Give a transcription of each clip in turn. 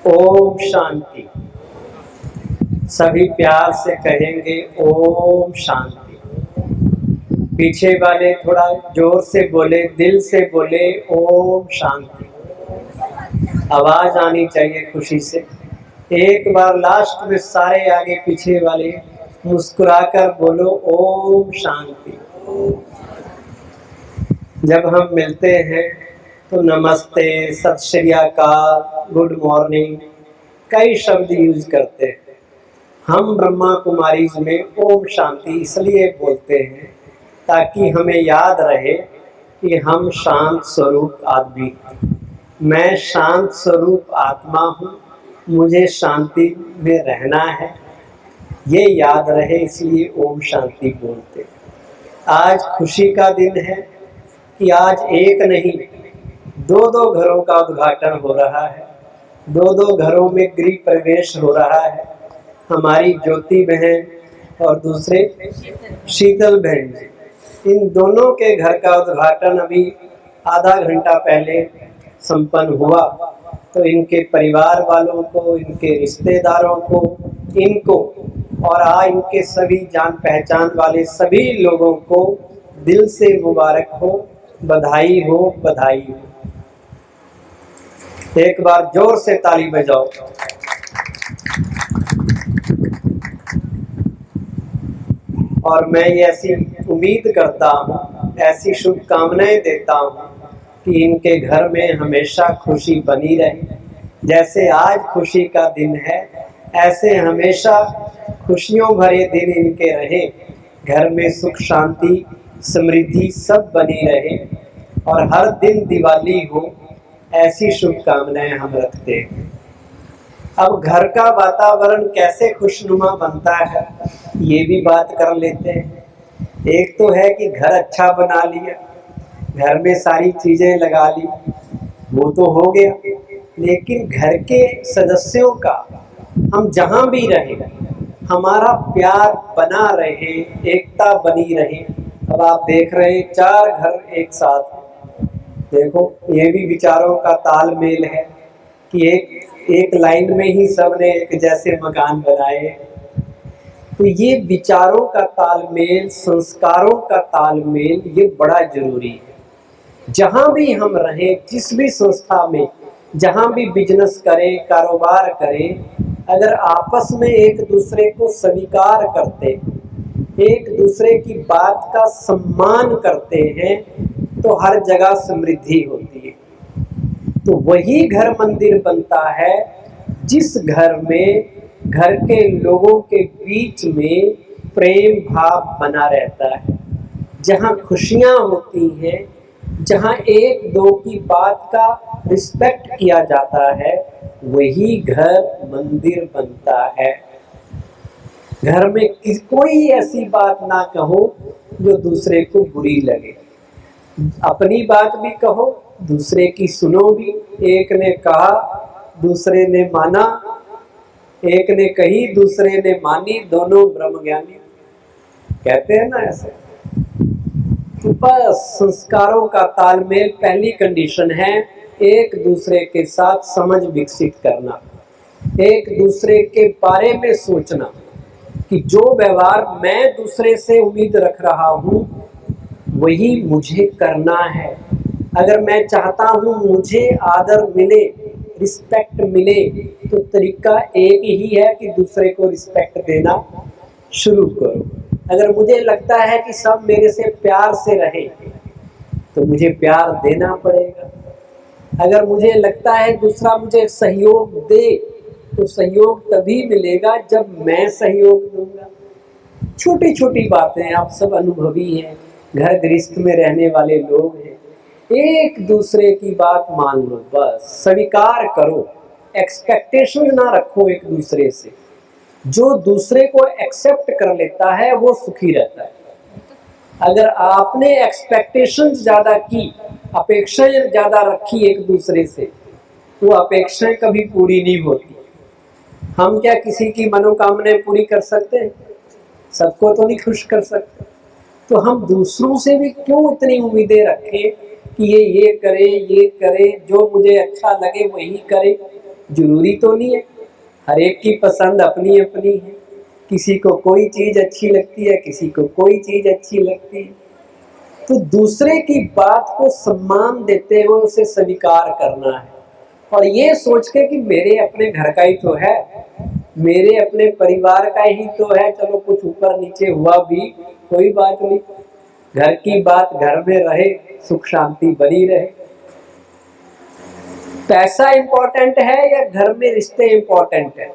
ओम शांति। सभी प्यार से कहेंगे ओम शांति। पीछे वाले थोड़ा जोर से बोले, दिल से बोले ओम शांति। आवाज आनी चाहिए खुशी से। एक बार लास्ट में सारे आगे पीछे वाले मुस्कुराकर बोलो ओम शांति। जब हम मिलते हैं तो नमस्ते, सत श्री अकाल, गुड मॉर्निंग कई शब्द यूज करते हैं। हम ब्रह्मा कुमारीज में ओम शांति इसलिए बोलते हैं ताकि हमें याद रहे कि हम शांत स्वरूप आदमी हैं। मैं शांत स्वरूप आत्मा हूँ, मुझे शांति में रहना है, ये याद रहे, इसलिए ओम शांति बोलते हैं। आज खुशी का दिन है कि आज एक नहीं दो घरों का उद्घाटन हो रहा है, दो घरों में गृह प्रवेश हो रहा है। हमारी ज्योति बहन और दूसरे शीतल बहन जी, इन दोनों के घर का उद्घाटन अभी आधा घंटा पहले संपन्न हुआ। तो इनके परिवार वालों को, इनके रिश्तेदारों को, इनको और इनके सभी जान पहचान वाले सभी लोगों को दिल से मुबारक हो, बधाई हो, बधाई हो। एक बार जोर से ताली बजाओ। और मैं ये ऐसी उम्मीद करता हूँ, ऐसी शुभकामनाएं देता हूँ कि इनके घर में हमेशा खुशी बनी रहे। जैसे आज खुशी का दिन है, ऐसे हमेशा खुशियों भरे दिन इनके रहे। घर में सुख शांति समृद्धि सब बनी रहे और हर दिन दिवाली हो, ऐसी शुभकामनाएं हम रखते हैं। अब घर का वातावरण कैसे खुशनुमा बनता है, ये भी बात कर लेते हैं। एक तो है कि घर अच्छा बना लिया, घर में सारी चीजें लगा ली, वो तो हो गया, लेकिन घर के सदस्यों का हम जहां भी रहे हमारा प्यार बना रहे, एकता बनी रहे। अब आप देख रहे हैं 4 घर एक साथ, देखो ये भी विचारों का तालमेल है कि एक लाइन में ही सबने एक जैसे मकान बनाए। तो ये विचारों का तालमेल, संस्कारों का तालमेल, ये बड़ा जरूरी है। जहां भी हम रहें, जिस भी संस्था में, जहां भी बिजनेस करें, कारोबार करें, अगर आपस में एक दूसरे को स्वीकार करते, एक दूसरे की बात का सम्मान करते हैं, तो हर जगह समृद्धि होती है। तो वही घर मंदिर बनता है जिस घर में घर के लोगों के बीच में प्रेम भाव बना रहता है, जहाँ खुशियाँ होती हैं, जहाँ एक दो की बात का रिस्पेक्ट किया जाता है, वही घर मंदिर बनता है। घर में कोई ऐसी बात ना कहो जो दूसरे को बुरी लगे। अपनी बात भी कहो, दूसरे की सुनो भी। एक ने कहा, दूसरे ने माना, एक ने कही, दूसरे ने मानी, दोनों ब्रह्म ज्ञानी, कहते हैं ना ऐसे। तो बस संस्कारों का तालमेल पहली कंडीशन है, एक दूसरे के साथ समझ विकसित करना, एक दूसरे के बारे में सोचना कि जो व्यवहार मैं दूसरे से उम्मीद रख रहा हूँ वही मुझे करना है। अगर मैं चाहता हूँ मुझे आदर मिले, रिस्पेक्ट मिले, तो तरीका एक ही है कि दूसरे को रिस्पेक्ट देना शुरू करो। अगर मुझे लगता है कि सब मेरे से प्यार से रहे, तो मुझे प्यार देना पड़ेगा। अगर मुझे लगता है दूसरा मुझे सहयोग दे, तो सहयोग तभी मिलेगा जब मैं सहयोग दूंगा। छोटी छोटी बातें, आप सब अनुभवी हैं, घर गृहस्थ में रहने वाले लोग हैं। एक दूसरे की बात मान लो, बस स्वीकार करो, एक्सपेक्टेशन ना रखो एक दूसरे से। जो दूसरे को एक्सेप्ट कर लेता है वो सुखी रहता है। अगर आपने एक्सपेक्टेशन ज्यादा की, अपेक्षाएं ज्यादा रखी एक दूसरे से, वो अपेक्षाएं कभी पूरी नहीं होती। हम क्या किसी की मनोकामनाएं पूरी कर सकते हैं? सबको तो नहीं खुश कर सकते। तो हम दूसरों से भी क्यों इतनी उम्मीदें रखें कि ये करे, ये करे, जो मुझे अच्छा लगे वही करे। जरूरी तो नहीं है, हर एक की पसंद अपनी अपनी है। किसी को कोई चीज़ अच्छी लगती है, किसी को कोई चीज़ अच्छी लगती है। तो दूसरे की बात को सम्मान देते हुए उसे स्वीकार करना है, और ये सोच के कि मेरे अपने घर का ही तो है, मेरे अपने परिवार का ही तो है, चलो कुछ ऊपर नीचे हुआ भी कोई बात नहीं, घर की बात घर में रहे, सुख शांति बनी रहे। पैसा इंपॉर्टेंट है या घर में रिश्ते इंपॉर्टेंट है?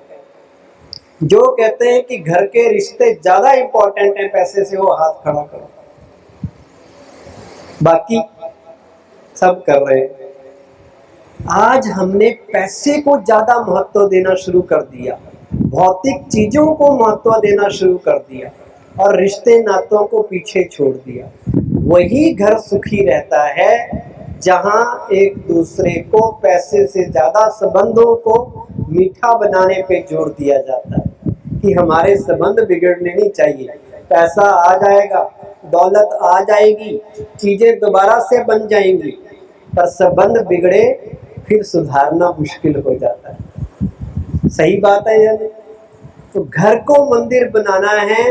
जो कहते हैं कि घर के रिश्ते ज्यादा इंपॉर्टेंट हैं पैसे से, वो हाथ खड़ा करो। बाकी सब कर रहे हैं। आज हमने पैसे को ज्यादा महत्व देना शुरू कर दिया, भौतिक चीजों को महत्व देना शुरू कर दिया, और रिश्ते नातों को पीछे छोड़ दिया। वही घर सुखी रहता है जहां एक दूसरे को पैसे से ज्यादा संबंधों को मीठा बनाने पे जोर दिया जाता है कि हमारे संबंध बिगड़ने नहीं चाहिए। पैसा आ जाएगा, दौलत आ जाएगी, चीजें दोबारा से बन जाएंगी, पर संबंध बिगड़े फिर सुधारना मुश्किल हो जाता है। सही बात है या नहीं? तो घर को मंदिर बनाना है।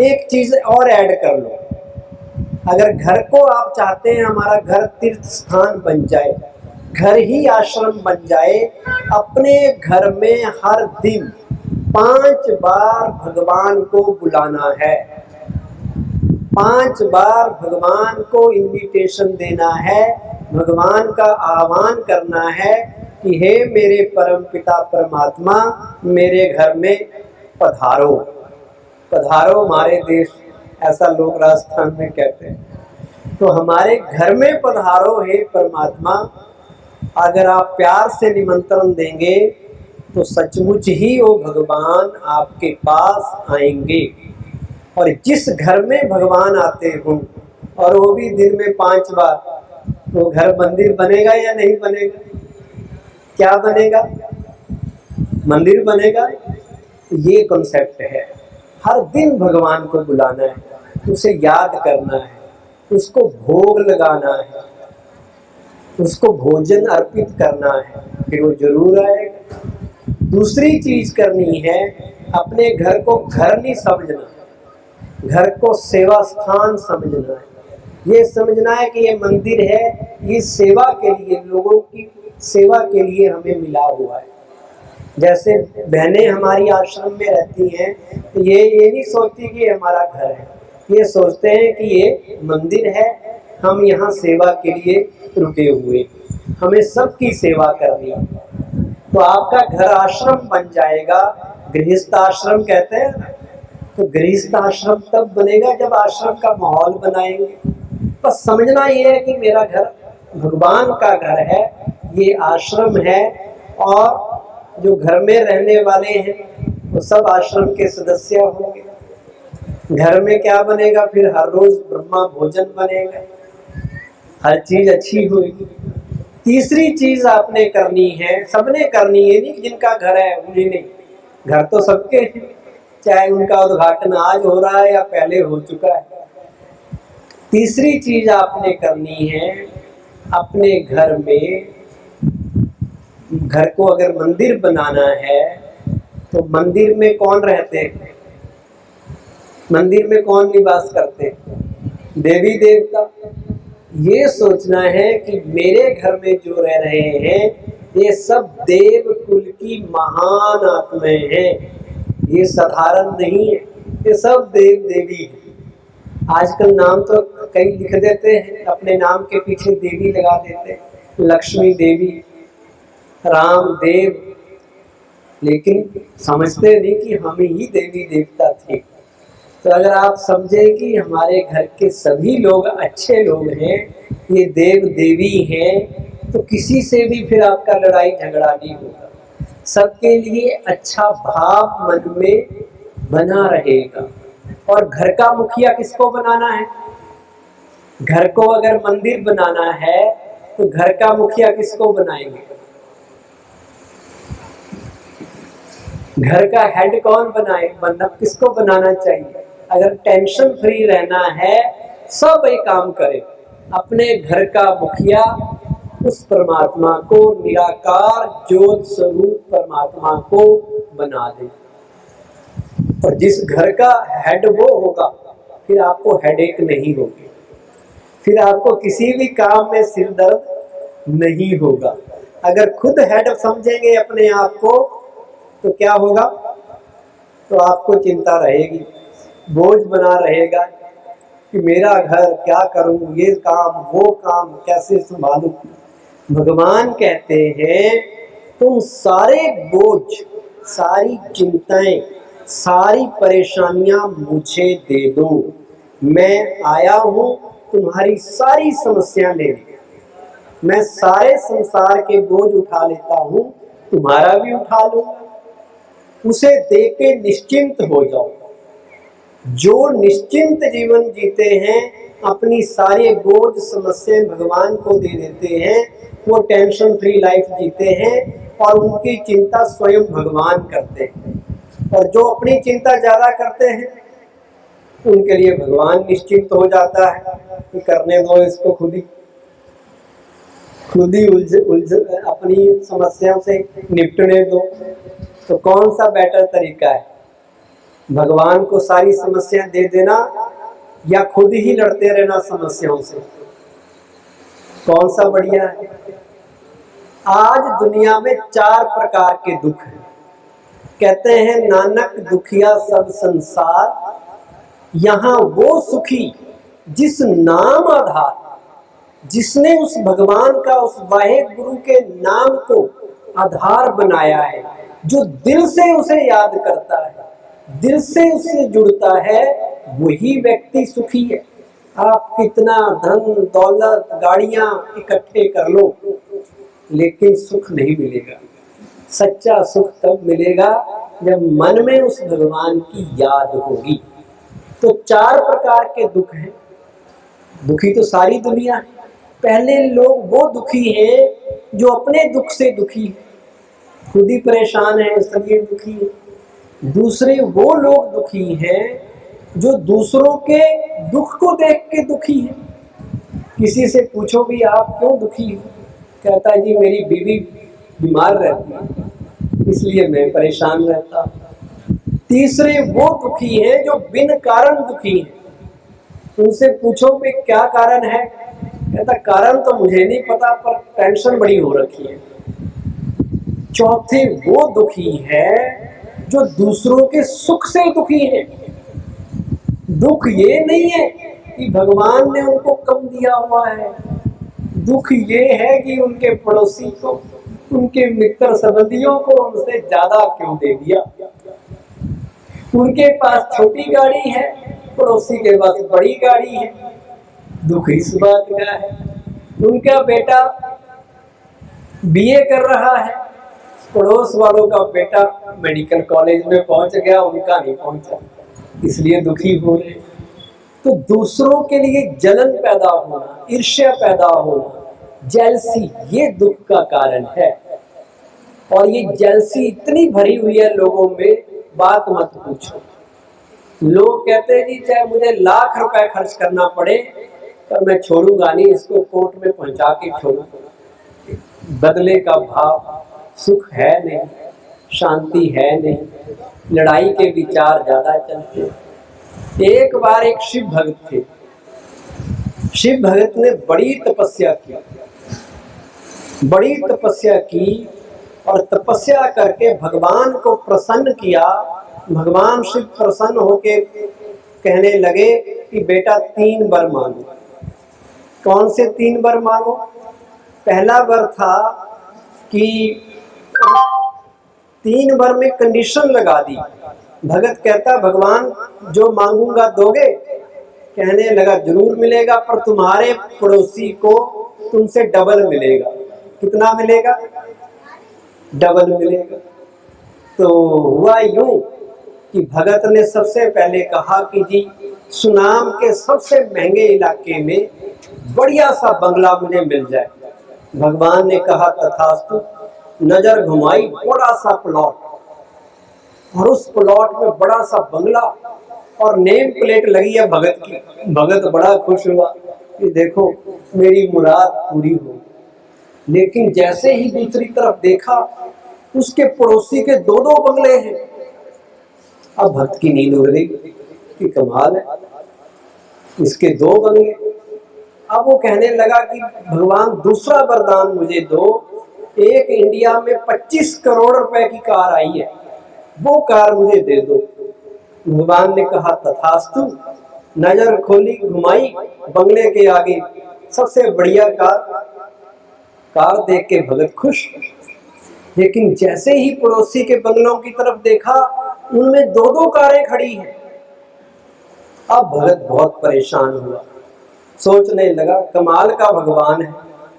एक चीज और ऐड कर लो, अगर घर को आप चाहते हैं हमारा घर तीर्थ स्थान बन जाए, घर ही आश्रम बन जाए, अपने घर में हर दिन 5 बार भगवान को बुलाना है, 5 बार भगवान को इनविटेशन देना है, भगवान का आह्वान करना है कि हे मेरे परम पिता परमात्मा, मेरे घर में पधारो। पधारो हमारे देश, ऐसा लोग राजस्थान में कहते हैं। तो हमारे घर में पधारो हे परमात्मा। अगर आप प्यार से निमंत्रण देंगे तो सचमुच ही वो भगवान आपके पास आएंगे। और जिस घर में भगवान आते हों, और वो भी दिन में 5 बार, तो घर मंदिर बनेगा या नहीं बनेगा? क्या बनेगा? मंदिर बनेगा। ये कॉन्सेप्ट है, हर दिन भगवान को बुलाना है, उसे याद करना है, उसको भोग लगाना है, उसको भोजन अर्पित करना है, फिर वो जरूर आएगा। दूसरी चीज करनी है, अपने घर को घर नहीं समझना, घर को सेवा स्थान समझना है। ये समझना है कि ये मंदिर है, ये सेवा के लिए, लोगों की सेवा के लिए हमें मिला हुआ है। जैसे बहनें हमारी आश्रम में रहती हैं, तो ये नहीं सोचती कि हमारा घर है, ये सोचते हैं कि ये मंदिर है, हम यहाँ सेवा के लिए रुके हुए, हमें सबकी सेवा करनी है। तो आपका घर आश्रम बन जाएगा, गृहस्थ आश्रम कहते हैं ना। तो गृहस्थ आश्रम तब बनेगा जब आश्रम का माहौल बनाएंगे। बस समझना ये है कि मेरा घर भगवान का घर है, ये आश्रम है, और जो घर में रहने वाले हैं वो सब आश्रम के सदस्य होंगे। घर में क्या बनेगा? फिर हर रोज ब्रह्मा भोजन बनेगा, हर चीज अच्छी होगी। तीसरी चीज आपने करनी है, सबने करनी है, नहीं जिनका घर है उन्हें नहीं, घर तो सबके हैं, चाहे उनका उद्घाटन आज हो रहा है या पहले हो चुका है। तीसरी चीज आपने करनी है, अपने घर में, घर को अगर मंदिर बनाना है तो मंदिर में कौन रहते हैं? मंदिर में कौन निवास करते हैं? देवी देवता। ये सोचना है कि मेरे घर में जो रह रहे हैं ये सब देव कुल की महान आत्माएं हैं, ये साधारण नहीं है, ये सब देव देवी हैं। आजकल नाम तो कई लिख देते हैं, अपने नाम के पीछे देवी लगा देते हैं, लक्ष्मी देवी, राम देव, लेकिन समझते नहीं कि हम ही देवी देवता थे। तो अगर आप समझे कि हमारे घर के सभी लोग अच्छे लोग हैं, ये देव देवी हैं, तो किसी से भी फिर आपका लड़ाई झगड़ा नहीं होगा, सबके लिए अच्छा भाव मन में बना रहेगा। और घर का मुखिया किसको बनाना है? घर को अगर मंदिर बनाना है तो घर का मुखिया किसको बनाएंगे? घर का हेड कौन बनाए? मतलब किसको बनाना चाहिए? अगर टेंशन फ्री रहना है, सब एक काम करे, अपने घर का मुखिया उस परमात्मा को, निराकार ज्योत स्वरूप परमात्मा को बना दे। और जिस घर का हेड वो होगा, फिर आपको हेडेक नहीं होगी, फिर आपको किसी भी काम में सिर दर्द नहीं होगा। अगर खुद हेड समझेंगे अपने आप को तो क्या होगा, तो आपको चिंता रहेगी, बोझ बना रहेगा कि मेरा घर क्या करूं, ये काम वो काम कैसे संभालूं। भगवान कहते हैं तुम सारे बोझ, सारी चिंताएं, सारी परेशानियां मुझे दे दो, मैं आया हूं तुम्हारी सारी समस्या लेने। मैं सारे संसार के बोझ उठा लेता हूं, तुम्हारा भी उठा लूंगा। उसे दे के निश्चिंत हो जाओ। जो निश्चिंत जीवन जीते हैं, अपनी सारे बोझ समस्याएं भगवान को दे देते हैं, वो टेंशन फ्री लाइफ जीते हैं और उनकी चिंता स्वयं भगवान करते हैं। और जो अपनी चिंता ज्यादा करते हैं, उनके लिए भगवान निश्चिंत हो जाता है कि करने दो इसको, खुद ही उलझ अपनी समस्याओं से निपटने दो। तो कौन सा बेटर तरीका है, भगवान को सारी समस्या दे देना या खुद ही लड़ते रहना समस्याओं से? कौन सा बढ़िया है? आज दुनिया में 4 प्रकार के दुख हैं। कहते हैं नानक दुखिया सब संसार, यहाँ वो सुखी जिस नाम आधार। जिसने उस भगवान का, उस वाहे गुरु के नाम को आधार बनाया है, जो दिल से उसे याद करता है, दिल से उससे जुड़ता है, वही व्यक्ति सुखी है। आप कितना धन दौलत गाड़ियां इकट्ठे कर लो, लेकिन सुख नहीं मिलेगा। सच्चा सुख तब मिलेगा जब मन में उस भगवान की याद होगी। तो 4 प्रकार के दुख हैं। दुखी तो सारी दुनिया है। पहले लोग वो दुखी हैं जो अपने दुख से दुखी है, खुद ही परेशान है इसलिए दुखी है। दूसरे वो लोग दुखी हैं जो दूसरों के दुख को देख के दुखी है। किसी से पूछो भी आप क्यों दुखी हो, कहता है जी मेरी बीवी बीमार रहती है इसलिए मैं परेशान रहता हूँ। तीसरे वो दुखी हैं जो बिन कारण दुखी हैं। उनसे पूछो भी क्या कारण है, कहता कारण तो मुझे नहीं पता पर टेंशन बड़ी हो रखी है। चौथे वो दुखी है जो दूसरों के सुख से दुखी है। दुख ये नहीं है कि भगवान ने उनको कम दिया हुआ है, दुख ये है कि उनके पड़ोसी को, उनके मित्र संबंधियों को उनसे ज्यादा क्यों दे दिया। उनके पास छोटी गाड़ी है, पड़ोसी के पास बड़ी गाड़ी है। दुख इस बात का है। उनका बेटा बीए कर रहा है, पड़ोस वालों का बेटा मेडिकल कॉलेज में पहुंच गया, उनका नहीं पहुंचा, इसलिए दुखी हो रहे। तो दूसरों के लिए जलन पैदा होना, ईर्ष्या पैदा होना, जेलसी, ये दुख का कारण है। और ये जेलसी इतनी भरी हुई है लोगों में, बात मत पूछो। लोग कहते हैं जी चाहे मुझे लाख रुपए खर्च करना पड़े पर मैं छोड़ूंगा नहीं, इसको कोर्ट में पहुंचा के छोड़ूंगा। बदले का भाव, सुख है नहीं, शांति है नहीं, लड़ाई के विचार ज्यादा चलते। एक बार एक शिव भक्त थे। शिव भक्त ने बड़ी तपस्या की, बड़ी तपस्या की और तपस्या करके भगवान को प्रसन्न किया। भगवान शिव प्रसन्न होके कहने लगे कि बेटा 3 वर मांगो। कौन से 3 वर मांगो? पहला वर था कि 3 वर में कंडीशन लगा दी। भगत कहता भगवान जो मांगूंगा दोगे? कहने लगा जरूर मिलेगा, पर तुम्हारे पड़ोसी को तुमसे डबल मिलेगा। कितना मिलेगा? डबल मिलेगा। तो हुआ यूं कि भगत ने सबसे पहले कहा कि जी सुनाम के सबसे महंगे इलाके में बढ़िया सा बंगला मुझे मिल जाए। भगवान ने कहा तथास्तु। नजर घुमाई, बड़ा सा प्लॉट, और उस प्लॉट में बड़ा सा बंगला और नेम प्लेट लगी है भगत की। भगत बड़ा खुश हुआ कि देखो मेरी मुराद पूरी हो। लेकिन जैसे ही दूसरी तरफ देखा, उसके पड़ोसी के 2-2 बंगले हैं। अब भक्त की नींद उड़ गई कि कमाल है, इसके 2 बंगले। अब वो कहने लगा कि भगवान दूसरा वरदान मुझे दो, एक इंडिया में 25 करोड़ रुपए की कार आई है, वो कार मुझे दे दो। भगवान ने कहा तथास्तु। नजर खोली, घुमाई, बंगले के आगे सबसे बढ़िया कार देख के भगत खुश। लेकिन जैसे ही पड़ोसी के बंगलों की तरफ देखा, उनमें 2-2 कारें खड़ी हैं। अब भगत बहुत परेशान हुआ, सोचने लगा कमाल का भगवान है,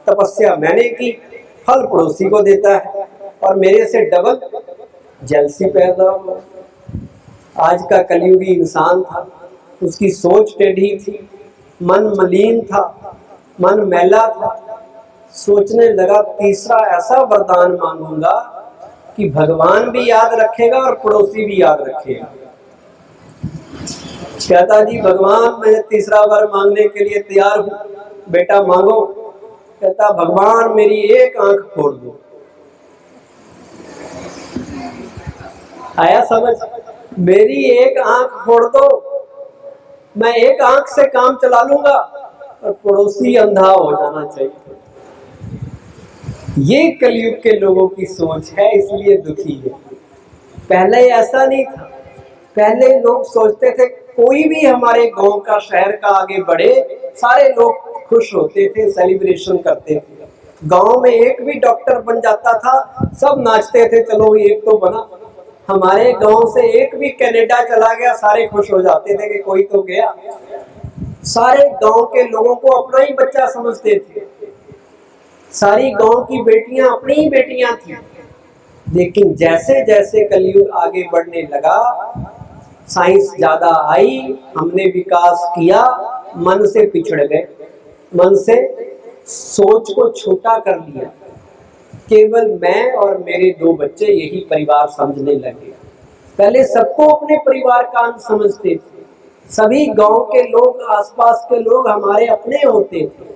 तपस्या मैंने की, फल पड़ोसी को देता है और मेरे से डबल जेलसी पैदा हुआ। आज का कलयुगी इंसान था, उसकी सोच टेढ़ी थी, मन मलिन था, मन मैला था। सोचने लगा तीसरा ऐसा वरदान मांगूंगा कि भगवान भी याद रखेगा और पड़ोसी भी याद रखेगा। कहता जी भगवान मैं तीसरा वर मांगने के लिए तैयार हूं, बेटा मांगो। कहता भगवान मेरी एक आंख फोड़ दो। आया समझ? मेरी एक आंख फोड़ दो, मैं एक आंख से काम चला लूंगा और पड़ोसी अंधा हो जाना चाहिए। ये कलयुग के लोगों की सोच है, इसलिए दुखी है। पहले ऐसा नहीं था। पहले लोग सोचते थे कोई भी हमारे गांव का, शहर का आगे बढ़े, सारे लोग खुश होते थे, सेलिब्रेशन करते थे। गांव में एक भी डॉक्टर बन जाता था, सब नाचते थे, चलो एक तो बना। हमारे गांव से एक भी कनाडा चला गया, सारे खुश हो जाते थे कि कोई तो गया। सारे गांव के लोगों को अपना ही बच्चा समझते थे, सारी गांव की बेटियां अपनी ही बेटियां थी। लेकिन जैसे जैसे कलयुग आगे बढ़ने लगा, साइंस ज्यादा आई, हमने विकास किया, मन से पिछड़ गए, मन से सोच को छोटा कर लिया। केवल मैं और मेरे 2 बच्चे यही परिवार समझने लगे। पहले सबको अपने परिवार का अंग समझते थे, सभी गांव के लोग, आसपास के लोग हमारे अपने होते थे।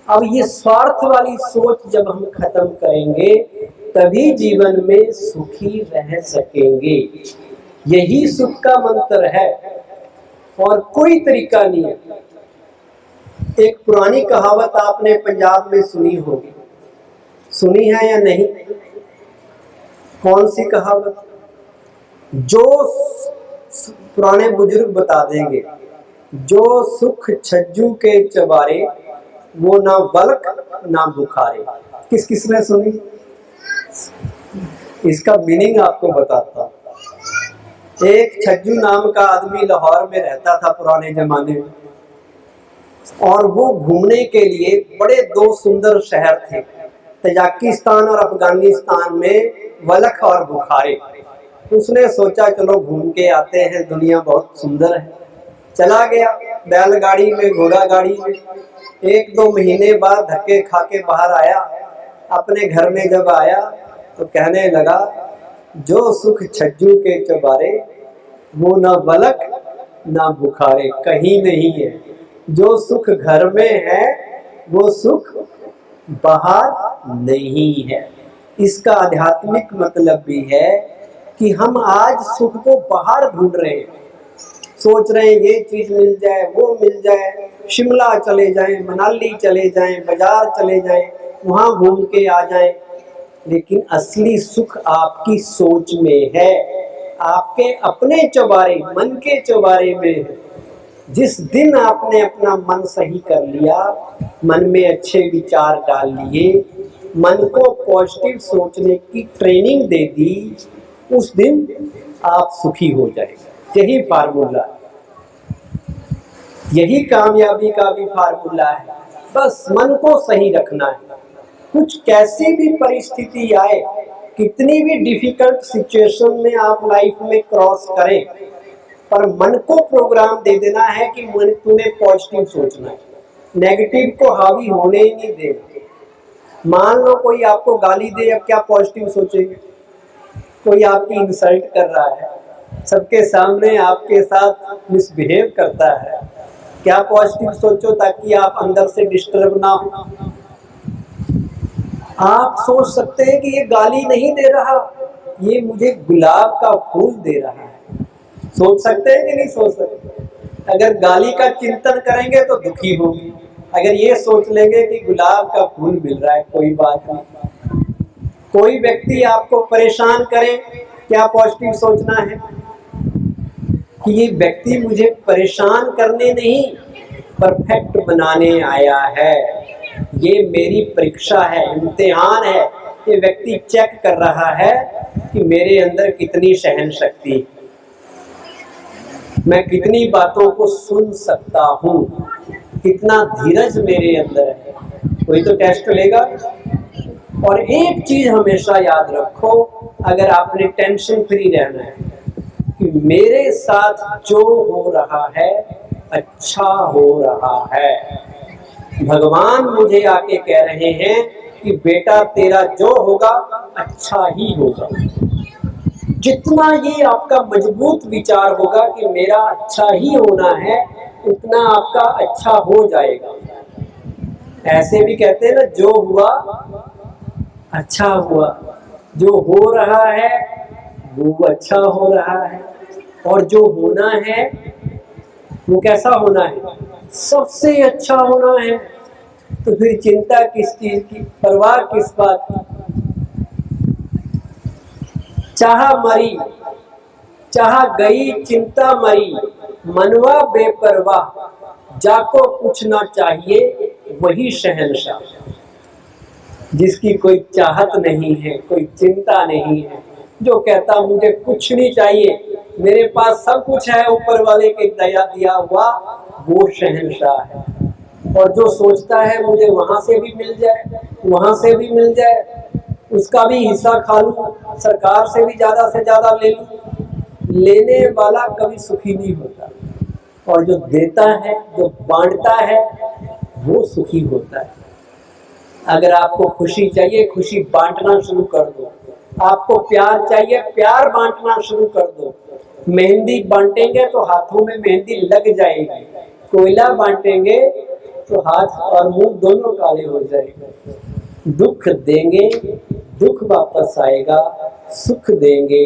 अब ये स्वार्थ वाली सोच जब हम खत्म करेंगे, तभी जीवन में सुखी रह सकेंगे। यही सुख का मंत्र है और कोई तरीका नहीं है। एक पुरानी कहावत आपने पंजाब में सुनी होगी, सुनी है या नहीं? कौन सी कहावत? जो पुराने बुजुर्ग बता देंगे, जो सुख छज्जू के चबारे, वो ना बलक ना बुखारे। किस किसने सुनी? इसका मीनिंग आपको बताता हूं। एक छज्जू नाम का आदमी लाहौर में रहता था पुराने जमाने में, और वो घूमने के लिए बड़े 2 सुंदर शहर थे, तजाकिस्तान और अफगानिस्तान में, वलख और बुखारे। उसने सोचा चलो घूम के आते हैं, दुनिया बहुत सुंदर है। चला गया बैलगाड़ी में, घोड़ा गाड़ी में। 1-2 महीने बाद धक्के खा के बाहर आया। अपने घर में जब आया तो कहने लगा जो सुख छज्जू के चबारे, वो ना बलक ना बुखारे, कहीं नहीं है। जो सुख घर में है, वो सुख बाहर नहीं है। इसका आध्यात्मिक मतलब भी है कि हम आज सुख को बाहर ढूंढ रहे हैं, सोच रहे हैं ये चीज मिल जाए, वो मिल जाए, शिमला चले जाएं, मनाली चले जाएं, बाजार चले जाएं, वहां घूम के आ जाएं। लेकिन असली सुख आपकी सोच में है, आपके अपने चौबारे, मन के चौबारे में है। जिस दिन आपने अपना मन सही कर लिया, मन में अच्छे विचार डाल लिए, मन को पॉजिटिव सोचने की ट्रेनिंग दे दी, उस दिन आप सुखी हो जाएंगे। यही फार्मूला है, यही कामयाबी का भी फार्मूला है। बस मन को सही रखना है। कुछ कैसी भी परिस्थिति आए, कितनी भी डिफिकल्ट सिचुएशन में आप लाइफ में क्रॉस करें, पर मन को प्रोग्राम दे देना है कि मन तूने पॉजिटिव सोचना है, नेगेटिव को हावी होने ही नहीं देना। मान लो कोई आपको गाली दे, अब क्या पॉजिटिव सोचेंगे? कोई आपकी इंसल्ट कर रहा है, सबके सामने आपके साथ मिसबिहेव करता है, क्या पॉजिटिव सोचो ताकि आप अंदर से डिस्टर्ब ना हो। आप सोच सकते हैं कि ये गाली नहीं दे रहा, ये मुझे गुलाब का फूल दे रहा है। सोच सकते हैं कि नहीं सोच सकते? अगर गाली का चिंतन करेंगे तो दुखी होंगे, अगर ये सोच लेंगे कि गुलाब का फूल मिल रहा है कोई बात नहीं। कोई व्यक्ति आपको परेशान करे, क्या पॉजिटिव सोचना है कि ये व्यक्ति मुझे परेशान करने नहीं, परफेक्ट बनाने आया है, ये मेरी परीक्षा है, इम्तिहान है। ये व्यक्ति चेक कर रहा है कि मेरे अंदर कितनी सहन शक्ति, मैं कितनी बातों को सुन सकता हूँ, कितना धीरज मेरे अंदर है, कोई तो टेस्ट लेगा। और एक चीज हमेशा याद रखो, अगर आपने टेंशन फ्री रहना है कि मेरे साथ जो हो रहा है अच्छा हो रहा है। भगवान मुझे आके कह रहे हैं कि बेटा तेरा जो होगा अच्छा ही होगा। जितना ये आपका मजबूत विचार होगा कि मेरा अच्छा ही होना है, उतना आपका अच्छा हो जाएगा। ऐसे भी कहते हैं ना, जो हुआ अच्छा हुआ, जो हो रहा है वो अच्छा हो रहा है, और जो होना है वो कैसा होना है, सबसे अच्छा होना है। तो फिर चिंता किस चीज की, परवाह किस बात की। चाह मरी चाह गई चिंता मरी, मनवा बेपरवाह, जाको कुछ ना चाहिए वही शहंशाह। जिसकी कोई चाहत नहीं है, कोई चिंता नहीं है, जो कहता मुझे कुछ नहीं चाहिए, मेरे पास सब कुछ है ऊपर वाले के दया दिया हुआ, वो शहंशाह है। और जो सोचता है मुझे वहां से भी मिल जाए, वहां से भी मिल जाए, उसका भी हिस्सा खा लूं, सरकार से भी ज्यादा से ज्यादा ले लूं, लेने वाला कभी सुखी नहीं होता। और जो देता है, जो बांटता है, वो सुखी होता है। अगर आपको खुशी चाहिए, खुशी बांटना शुरू कर दो। आपको प्यार चाहिए, प्यार बांटना शुरू कर दो। मेहंदी बांटेंगे तो हाथों में मेहंदी लग जाएगी, कोयला बांटेंगे तो हाथ और मुंह दोनों काले हो जाएंगे। दुख देंगे दुख वापस आएगा, सुख देंगे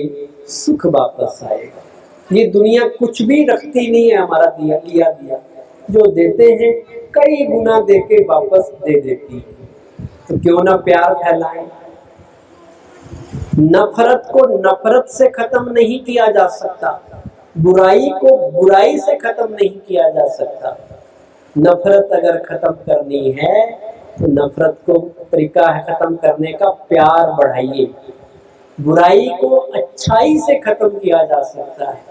सुख वापस आएगा। ये दुनिया कुछ भी रखती नहीं है हमारा दिया लिया दिया, जो देते हैं कई गुना देके वापस दे देती है। तो क्यों ना प्यार फैलाएं। नफरत को नफरत से खत्म नहीं किया जा सकता, बुराई को बुराई से खत्म नहीं किया जा सकता। नफरत अगर खत्म करनी है तो नफरत को तरीका है खत्म करने का, प्यार बढ़ाइए। बुराई को अच्छाई से खत्म किया जा सकता है,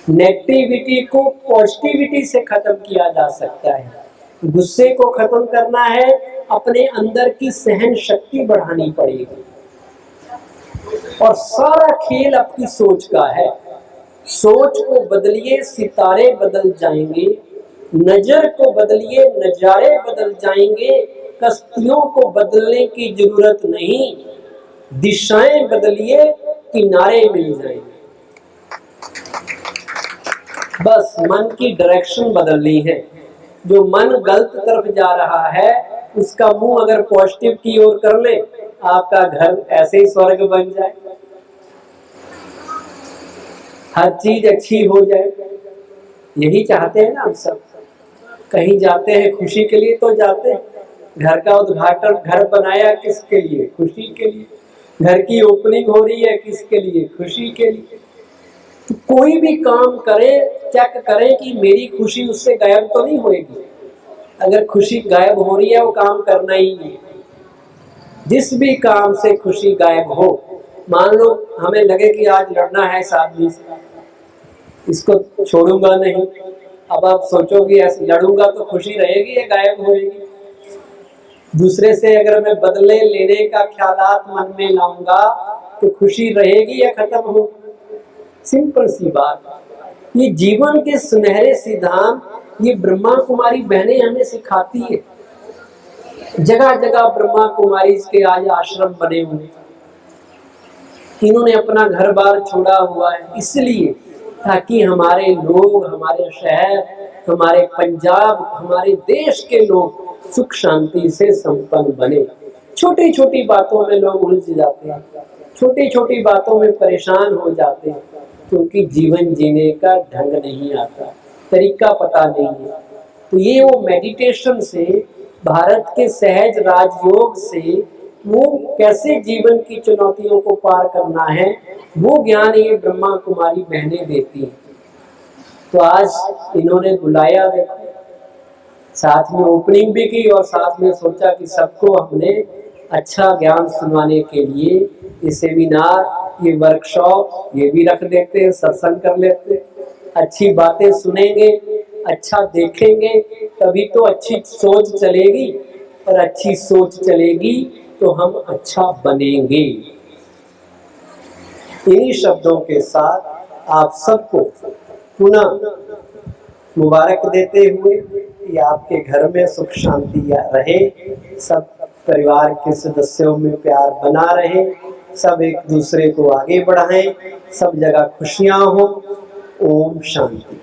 नेगेटिविटी को पॉजिटिविटी से खत्म किया जा सकता है। गुस्से को खत्म करना है, अपने अंदर की सहन शक्ति बढ़ानी पड़ेगी। और सारा खेल आपकी सोच का है। सोच को बदलिए, सितारे बदल जाएंगे। नजर को बदलिए, नजारे बदल जाएंगे। कश्तियों को बदलने की जरूरत नहीं, दिशाएं बदलिए, किनारे मिल जाएंगे। बस मन की डायरेक्शन बदलनी है। जो मन गलत तरफ जा रहा है, उसका मुंह अगर पॉजिटिव की ओर कर ले, आपका घर ऐसे ही स्वर्ग बन जाए, हर चीज अच्छी हो जाए। यही चाहते हैं ना हम सब। कहीं जाते हैं खुशी के लिए तो जाते हैं। घर का उद्घाटन, घर बनाया किसके लिए? खुशी के लिए। घर की ओपनिंग हो रही है किसके लिए? खुशी के लिए। तो कोई भी काम करें, चेक करें कि मेरी खुशी उससे गायब तो नहीं होगी। अगर खुशी गायब हो रही है, वो काम करना ही नहीं। जिस भी काम से खुशी गायब हो, मान लो हमें लगे कि आज लड़ना है इस आदमी से, इसको छोड़ूंगा नहीं। अब आप सोचोगे ऐसे लड़ूंगा तो खुशी रहेगी या गायब होएगी? दूसरे से अगर मैं बदले लेने का ख्यालात मन में लाऊंगा तो खुशी रहेगी या खत्म होगी? सिंपल सी बात। ये जीवन के सुनहरे सिद्धांत ये ब्रह्मा कुमारी बहनें हमें सिखाती है। जगह जगह ब्रह्मा कुमारी के आज आश्रम बने हुए, इन्होंने अपना घर बार छोड़ा हुआ है इसलिए ताकि हमारे लोग, हमारे शहर, हमारे पंजाब, हमारे देश के लोग सुख शांति से संपन्न बने। छोटी छोटी बातों में लोग उलझ जाते हैं, छोटी छोटी बातों में परेशान हो जाते हैं, क्योंकि जीवन जीने का ढंग नहीं आता, तरीका पता नहीं है। तो ये वो मेडिटेशन से, भारत के सहज राजयोग से वो कैसे जीवन की चुनौतियों को पार करना है, वो ज्ञान ये ब्रह्मा कुमारी बहनें देती हैं। तो आज इन्होंने बुलाया, देखो साथ में ओपनिंग भी की और साथ में सोचा कि सबको हमने अच्छा ज्ञान सुनाने के लिए ये सेमिनार, ये वर्कशॉप ये भी रख देते हैं, सत्संग कर लेते हैं, अच्छी बातें सुनेंगे, अच्छा देखेंगे, तभी तो अच्छी सोच चलेगी, और अच्छी सोच चलेगी तो हम अच्छा बनेंगे। इन्हीं शब्दों के साथ आप सबको पुनः मुबारक देते हुए कि आपके घर में सुख शांति रहे, सब परिवार के सदस्यों में प्यार बना रहे, सब एक दूसरे को आगे बढ़ाएं, सब जगह खुशियां हो। ओम शांति।